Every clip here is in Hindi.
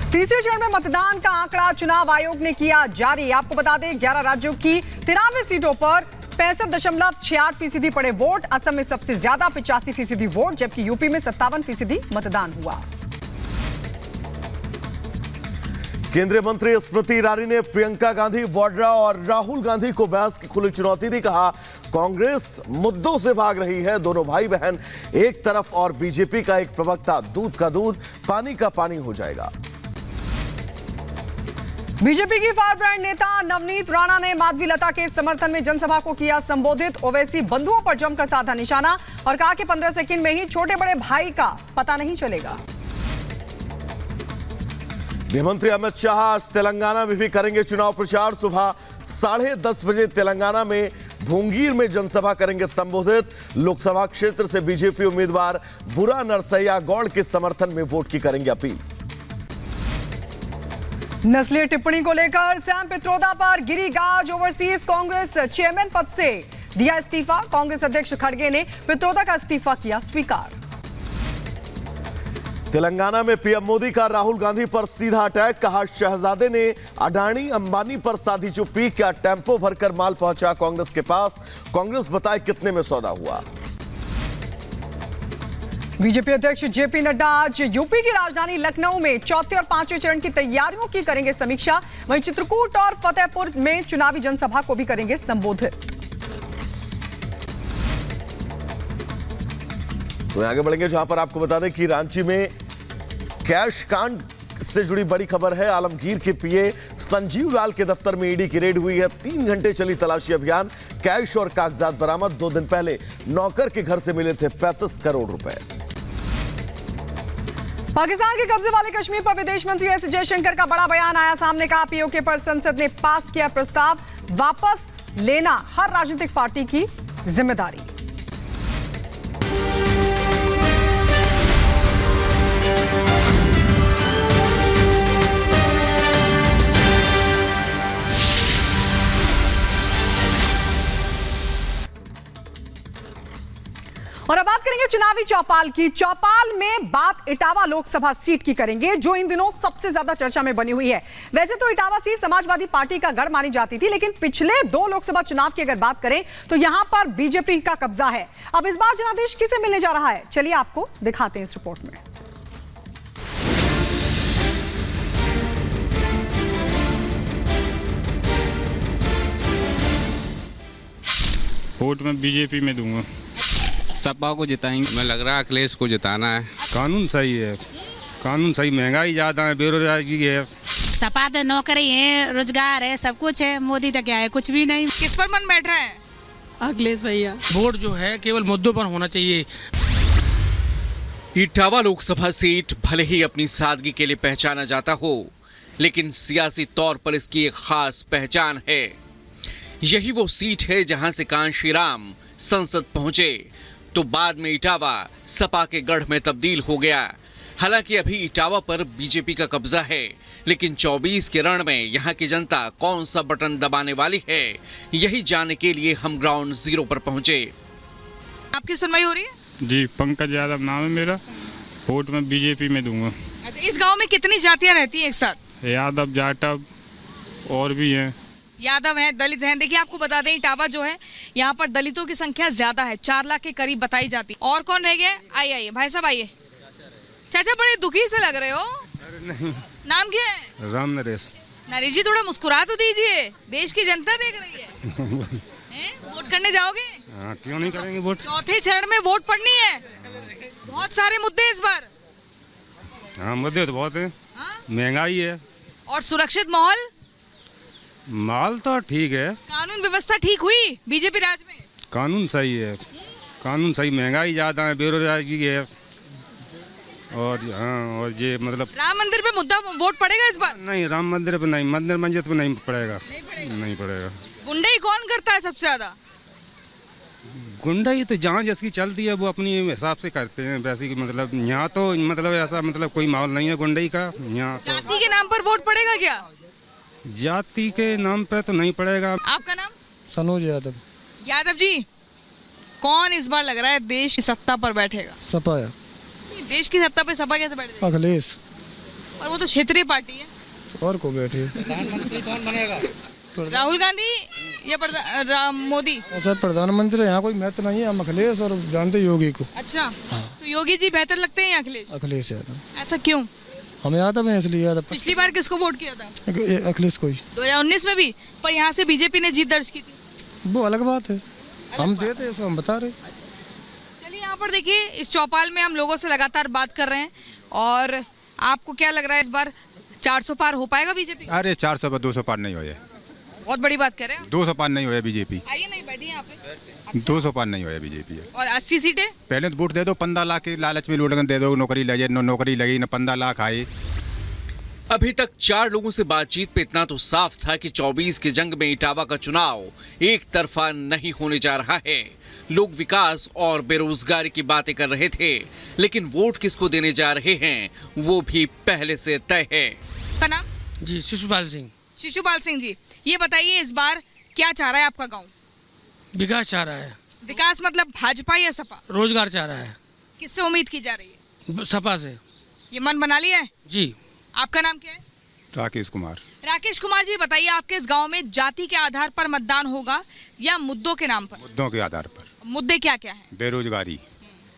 तीसरे चरण में मतदान का आंकड़ा चुनाव आयोग ने किया जारी। आपको बता दें 11 राज्यों की 93 सीटों पर 65.68% पड़े वोट। असम में सबसे ज्यादा 85% वोट, जबकि यूपी में 57% मतदान हुआ। केंद्रीय मंत्री स्मृति ईरानी ने प्रियंका गांधी वाड्रा और राहुल गांधी को बहस की खुली चुनौती दी। कहा, कांग्रेस मुद्दों से भाग रही है, दोनों भाई बहन एक तरफ और बीजेपी का एक प्रवक्ता दूध का दूध पानी का पानी हो जाएगा। बीजेपी की फायर ब्रांड नेता नवनीत राणा ने माधवी लता के समर्थन में जनसभा को किया संबोधित। ओवैसी बंधुओं पर जमकर साधा निशाना और कहा कि 15 सेकंड में ही छोटे बड़े भाई का पता नहीं चलेगा। गृहमंत्री अमित शाह आज तेलंगाना में भी करेंगे चुनाव प्रचार। सुबह 10:30 बजे तेलंगाना में भूंगीर में जनसभा करेंगे संबोधित। लोकसभा क्षेत्र से बीजेपी उम्मीदवार बुरा नरसैया गौड़ के समर्थन में वोट की करेंगे अपील। नस्लीय टिप्पणी को लेकर सैम पित्रोदा पर गिरी गाज। ओवरसीज कांग्रेस चेयरमैन पद से दिया इस्तीफा। कांग्रेस अध्यक्ष खड़गे ने पित्रोदा का इस्तीफा किया स्वीकार। तेलंगाना में पीएम मोदी का राहुल गांधी पर सीधा अटैक। कहा, शहजादे ने अडानी अंबानी पर साधी चुप्पी। क्या टेंपो भरकर माल पहुंचा कांग्रेस के पास? कांग्रेस बताए कितने में सौदा हुआ। बीजेपी अध्यक्ष जेपी नड्डा आज यूपी की राजधानी लखनऊ में चौथे और पांचवें चरण की तैयारियों की करेंगे समीक्षा। वहीं चित्रकूट और फतेहपुर में चुनावी जनसभा को भी करेंगे संबोधित। तो आगे बढ़ेंगे जहां पर आपको बता दें कि रांची में कैश कांड से जुड़ी बड़ी खबर है। आलमगीर के पीए संजीव लाल के दफ्तर में ईडी की रेड हुई है। 3 घंटे चली तलाशी अभियान। कैश और कागजात बरामद। 2 दिन पहले नौकर के घर से मिले थे 35 करोड़ रुपए। पाकिस्तान के कब्जे वाले कश्मीर पर विदेश मंत्री एस जयशंकर का बड़ा बयान आया सामने। कहा, पीओके पर संसद ने पास किया प्रस्ताव। वापस लेना हर राजनीतिक पार्टी की जिम्मेदारी। और अब बात करेंगे चुनावी चौपाल की। चौपाल में बात इटावा लोकसभा सीट की करेंगे, जो इन दिनों सबसे ज्यादा चर्चा में बनी हुई है। वैसे तो इटावा सीट समाजवादी पार्टी का गढ़ मानी जाती थी, लेकिन पिछले 2 लोकसभा चुनाव की अगर बात करें तो यहां पर बीजेपी का कब्जा है। अब इस बार जनादेश किसे मिलने जा रहा है, चलिए आपको दिखाते हैं इस रिपोर्ट में। वोट मैं बीजेपी में दूंगा। सपा को जिताएंगे। मैं लग रहा है अखिलेश को जिताना है। कानून सही है, कानून सही। महंगाई ज्यादा है, बेरोजगारी है। सपा तो नौकरी है, रोजगार है, सब कुछ है। मोदी तो क्या है, कुछ भी नहीं। किस पर मन बैठ रहा है? अखिलेश भैया। वोट जो है केवल मुद्दों पर होना चाहिए। इटावा लोकसभा सीट भले ही अपनी सादगी के लिए पहचाना जाता हो, लेकिन सियासी तौर पर इसकी एक खास पहचान है। यही वो सीट है जहां से कांशीराम संसद पहुंचे तो बाद में इटावा सपा के गढ़ में तब्दील हो गया। हालांकि अभी इटावा पर बीजेपी का कब्जा है, लेकिन 24 के रण में यहां की जनता कौन सा बटन दबाने वाली है, यही जानने के लिए हम ग्राउंड जीरो पर पहुंचे। आपकी सुनवाई हो रही है? जी, पंकज यादव नाम है मेरा। वोट मैं बीजेपी में दूंगा। इस गांव में कितनी जातियां रहती हैं एक साथ? यादव, जाटव और भी हैं। यादव हैं, दलित हैं। देखिए, आपको बता दें इटावा जो है यहाँ पर दलितों की संख्या ज्यादा है, 4 लाख के करीब बताई जाती। और कौन रह गए? आइए भाई साहब, आइए। चाचा, बड़े दुखी से लग रहे हो। नहीं। नाम क्या है? राम नरेश। नरेश जी, थोड़ा मुस्कुरा तो दीजिए, देश की जनता देख रही है। वोट करने जाओगे? हाँ, क्यों नहीं करेंगे वोट। चौथे चरण में वोट पड़नी है, बहुत सारे मुद्दे इस बार। हाँ, मुद्दे तो बहुत है। महंगाई है और सुरक्षित माहौल। माल तो ठीक है। कानून व्यवस्था ठीक हुई बीजेपी राज में? कानून सही है, कानून सही। महंगाई ज्यादा है, बेरोजगारी है। और हाँ, और ये मतलब राम मंदिर पे मुद्दा वोट पड़ेगा इस बार? नहीं, राम मंदिर पे नहीं, मंदिर मस्जिद पे नहीं पड़ेगा। नहीं पड़ेगा। गुंडाई कौन करता है सबसे ज्यादा? गुंडाई तो जहाँ जिसकी चलती है वो अपनी हिसाब से करते हैं। वैसे मतलब यहाँ तो मतलब ऐसा मतलब कोई माहौल नहीं है गुंडाई का यहाँ। जाति के नाम पर वोट पड़ेगा क्या? जाति के नाम पे तो नहीं पड़ेगा। आपका नाम? सनोज यादव। यादव जी, कौन इस बार लग रहा है देश की सत्ता पर बैठेगा? सपा। देश की सत्ता पे सपा कैसे बैठ जाएगी? अखिलेश। और वो तो क्षेत्रीय पार्टी है। और को बैठे राहुल गांधी या मोदी? सर प्रधानमंत्री यहाँ कोई महत्व नहीं है, हम अखिलेश और जानते योगी को। अच्छा, तो योगी जी बेहतर लगते हैं या अखिलेश? अखिलेश यादव। ऐसा क्यों? हमें यादव है इसलिए यादव। पिछली बार किसको वोट किया था? अखिलेश को ही। 2019 में भी, पर यहाँ से बीजेपी ने जीत दर्ज की थी। वो अलग बात है, हम देते हैं, हम बता रहे। चलिए यहाँ पर देखिए, इस चौपाल में हम लोगों से लगातार बात कर रहे हैं, और आपको क्या लग रहा है इस बार 400 पार हो पाएगा बीजेपी? अरे 400 पर 200 पार नहीं होए। बहुत बड़ी बात कह रहे हैं। 200 पार नहीं होया बीजेपी। आइए, नहीं बैठिए यहाँ पे। 200 पार नहीं होया बीजेपी। और 80 सीटें? पहले तो वोट दे दो, 15 लाख की लालच में लूट दे दो, नौकरी लगे, नौकरी लगी न 15 लाख आए। अभी तक 4 लोगों से बातचीत पे इतना तो साफ था कि 24 के जंग में इटावा का चुनाव एक तरफा नहीं होने जा रहा है। लोग विकास और बेरोजगारी की बातें कर रहे थे, लेकिन वोट किसको देने जा रहे हैं वो भी पहले से तय है। का नाम? जी शिशुपाल सिंह। शिशुपाल सिंह जी, ये बताइए इस बार क्या चाह रहा है आपका गाँव? विकास चाह रहा है। विकास मतलब भाजपा या सपा? रोजगार चाह रहा है। किससे उम्मीद की जा रही है? सपा से। ये मन बना लिया है? जी। आपका नाम क्या है? राकेश कुमार। राकेश कुमार जी, बताइए आपके इस गांव में जाति के आधार पर मतदान होगा या मुद्दों के नाम पर? मुद्दों के आधार पर। मुद्दे क्या क्या है? बेरोजगारी,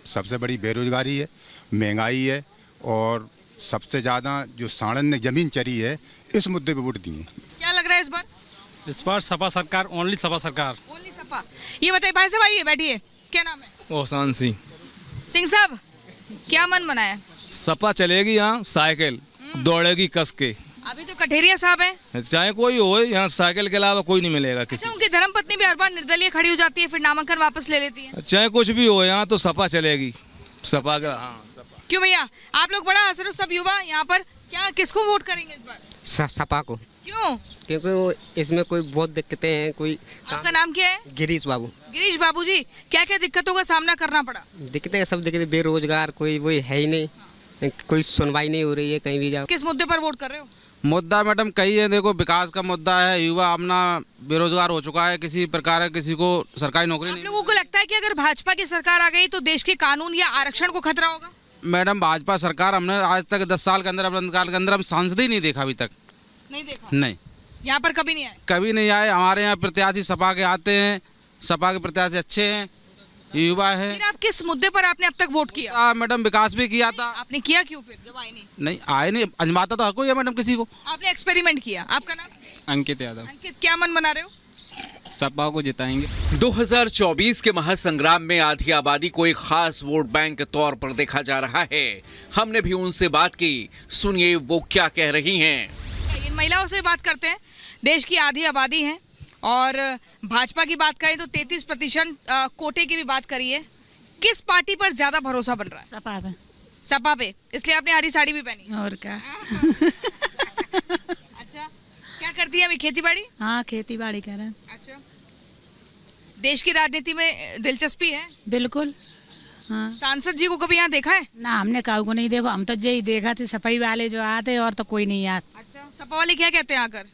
सबसे बड़ी बेरोजगारी है, महंगाई है, और सबसे ज्यादा जो साड़न ने जमीन चरी है, इस मुद्दे पे वोट दिए। क्या लग रहा है इस बार? इस बार सपा सरकार, ओनली सपा सरकार। ओनली सपा। ये बताइए भाई साहब, आइए बैठिए, क्या नाम है? ओहसान सिंह। सिंह साहब, क्या मन बनाया? सपा चलेगी यहाँ, साइकिल दौड़ेगी कस के। अभी तो कठेरिया साहब हैं। चाहे कोई हो, यहाँ साइकिल के अलावा कोई नहीं मिलेगा किसी। अच्छा, उनकी धर्मपत्नी भी हर बार निर्दलीय खड़ी हो जाती है, फिर नामांकन वापस ले लेती है। चाहे कुछ भी हो, यहाँ तो सपा चलेगी। सपा का, हाँ सपा। क्यों भैया, आप लोग बड़ा हंस रहे हो सब युवा यहाँ पर, क्या किसको वोट करेंगे इस बार? सपा को। क्यों? क्योंकि वो इसमें कोई बहुत दिक्कतें हैं। कोई आपका नाम क्या है? गिरीश बाबू। गिरीश बाबू जी, क्या क्या दिक्कतों का सामना करना पड़ा? दिक्कतें सब दिक्कतें, बेरोजगार कोई वही है ही नहीं, कोई सुनवाई नहीं हो रही है कहीं भी जाओ। किस मुद्दे पर वोट कर रहे हो? मुद्दा मैडम कई है, देखो विकास का मुद्दा है, युवा अपना बेरोजगार हो चुका है, किसी प्रकार का किसी को सरकारी नौकरी नहीं। आप लोगों को लगता है कि अगर भाजपा की सरकार आ गई तो देश के कानून या आरक्षण को खतरा होगा? मैडम भाजपा सरकार, हमने आज तक 10 साल के अंदर हम सांसद ही नहीं देखा अभी तक। नहीं देखा? नहीं, यहाँ पर कभी नहीं आए? कभी नहीं आए। हमारे यहाँ प्रत्याशी सपा के आते हैं, सपा के प्रत्याशी अच्छे हैं, युवा है। फिर आप किस मुद्दे पर आपने अब तक वोट किया? मैडम विकास भी किया था। आपने किया क्यों फिर जब आए नहीं? नहीं आए नहीं, अजमाता तो हर कोई है मैडम किसी को। आपने एक्सपेरिमेंट किया। आपका नाम? अंकित यादव। अंकित, क्या मन बना रहे हो? सपा को जिताएंगे। 2024 के महासंग्राम में आधी आबादी को एक खास वोट बैंक के तौर पर देखा जा रहा है। हमने भी उनसे बात की, सुनिए वो क्या कह रही हैं। इन महिलाओं से बात करते हैं। देश की आधी आबादी है, और भाजपा की बात करें तो 33% कोटे की भी बात करिए। किस पार्टी पर ज्यादा भरोसा बन रहा है? सपा पे। सपा पे, इसलिए आपने हरी साड़ी भी पहनी? और क्या। अच्छा, क्या करती है अभी? खेती बाड़ी? हाँ, खेती बाड़ी कर रहे हैं। अच्छा, देश की राजनीति में दिलचस्पी है? बिल्कुल। हाँ। सांसद जी को कभी यहाँ देखा है? ना, हमने काऊ को नहीं देखो, हम तो यही देखा थे सफाई वाले जो आते, और तो कोई नहीं आता। अच्छा, सपा वाले क्या कहते हैं आकर?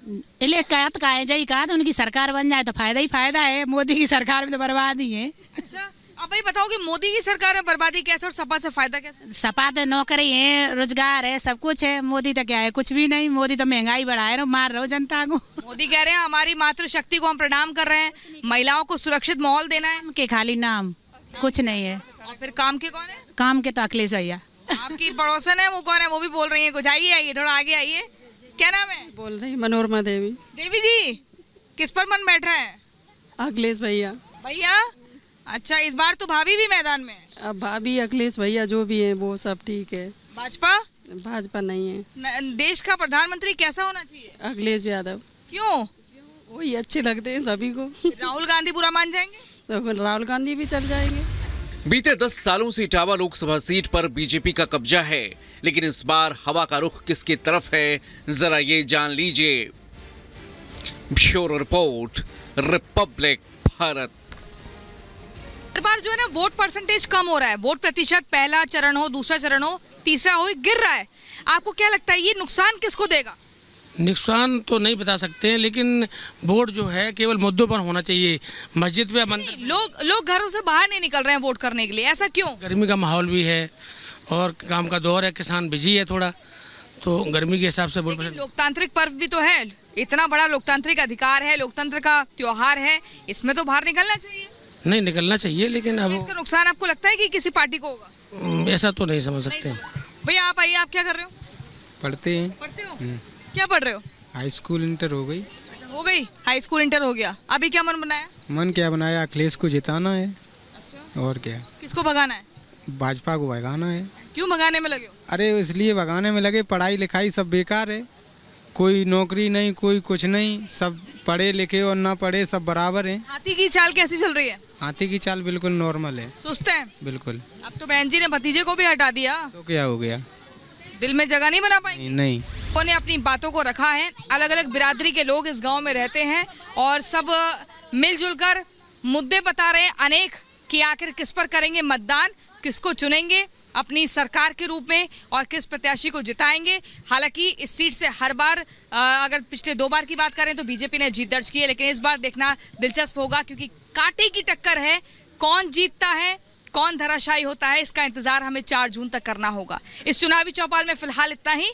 इसलिए कहा तो कहा उनकी सरकार बन जाए तो फायदा ही फायदा है, मोदी की सरकार में तो बर्बादी है। अच्छा, अब भाई बताओ कि मोदी की सरकार में बर्बादी कैसे और सपा से फायदा कैसे? सपा तो नौकरी है, रोजगार है, सब कुछ है। मोदी तो क्या है, कुछ भी नहीं। मोदी तो महंगाई बढ़ाए रहो, मार रहो जनता को। मोदी कह रहे हैं हमारी मातृशक्ति को हम प्रणाम कर रहे हैं, महिलाओं को सुरक्षित माहौल देना है। के खाली नाम, कुछ नहीं है। और फिर काम के कौन है? काम के तो अखिलेश भैया। आपकी पड़ोसन है, वो कौन है? वो भी बोल रही है कुछ। आइए थोड़ा आगे आइए, क्या नाम है? बोल रही मनोरमा देवी। देवी जी, किस पर मन बैठ रहा है? अखिलेश भैया। भैया, अच्छा, इस बार तो भाभी भी मैदान में है। अब भाभी अखिलेश भैया जो भी है वो सब ठीक है। भाजपा? भाजपा नहीं है। देश का प्रधानमंत्री कैसा होना चाहिए? अखिलेश यादव। क्यों? वही अच्छे लगते हैं सभी को। राहुल गांधी बुरा मान जाएंगे? तो राहुल गांधी भी चल जाएंगे। बीते 10 सालों से इटावा लोकसभा सीट पर बीजेपी का कब्जा है, लेकिन इस बार हवा का रुख किसकी तरफ है, जरा ये जान लीजिए। Bureau report, Republic Bharat. हर बार जो है ना वोट परसेंटेज कम हो रहा है, वोट प्रतिशत, पहला चरण हो, दूसरा चरण हो, तीसरा हो, गिर रहा है। आपको क्या लगता है ये नुकसान किसको देगा? नुकसान तो नहीं बता सकते हैं, लेकिन वोट जो है केवल मुद्दों पर होना चाहिए। मस्जिद पे मंदिर, लोग घरों से बाहर नहीं निकल रहे हैं वोट करने के लिए, ऐसा क्यों? गर्मी का माहौल भी है और काम का दौर है, किसान बिजी है थोड़ा, तो गर्मी के हिसाब से वोट लेकिन लोकतांत्रिक पर्व भी तो है, इतना बड़ा लोकतांत्रिक अधिकार है, लोकतंत्र का त्योहार है, इसमें तो बाहर निकलना चाहिए। नहीं निकलना चाहिए, लेकिन अब इसका नुकसान आपको लगता है कि किसी पार्टी को होगा? ऐसा तो नहीं समझ सकते। भैया आप आइए, आप क्या कर रहे हो? पढ़ते हैं। पढ़ते हो? क्या पढ़ रहे हो? हाई स्कूल इंटर हो गई। हो गई हाई स्कूल इंटर हो गया, अभी क्या मन बनाया? मन क्या बनाया, अखिलेश को जिताना है। अच्छा। और क्या, किसको भगाना है? भाजपा को भगाना है। क्यों भगाने में लगे हो? अरे इसलिए भगाने में लगे, पढ़ाई लिखाई सब बेकार है, कोई नौकरी नहीं, कोई कुछ नहीं, सब पढ़े लिखे और ना पढ़े सब बराबर हैं। हाथी की चाल कैसी चल रही है? हाथी की चाल बिल्कुल नॉर्मल है। सुस्त है बिल्कुल। अब तो बहन जी ने भतीजे को भी हटा दिया, तो क्या हो गया, दिल में जगह नहीं बना पाएंगे? नहीं। उन्होंने अपनी बातों को रखा है, अलग अलग बिरादरी के लोग इस गांव में रहते हैं और सब मिलजुल कर मुद्दे बता रहे हैं अनेक कि आखिर किस पर करेंगे मतदान, किसको चुनेंगे अपनी सरकार के रूप में और किस प्रत्याशी को जिताएंगे। हालांकि इस सीट से हर बार अगर पिछले 2 बार की बात करें तो बीजेपी ने जीत दर्ज की है, लेकिन इस बार देखना दिलचस्प होगा क्योंकि कांटे की टक्कर है। कौन जीतता है, कौन धराशायी होता है, इसका इंतजार हमें 4 जून तक करना होगा। इस चुनावी चौपाल में फिलहाल इतना ही,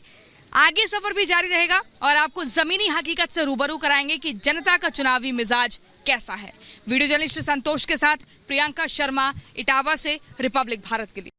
आगे सफर भी जारी रहेगा और आपको जमीनी हकीकत से रूबरू कराएंगे कि जनता का चुनावी मिजाज कैसा है। वीडियो जर्नलिस्ट संतोष के साथ प्रियंका शर्मा, इटावा से, रिपब्लिक भारत के लिए।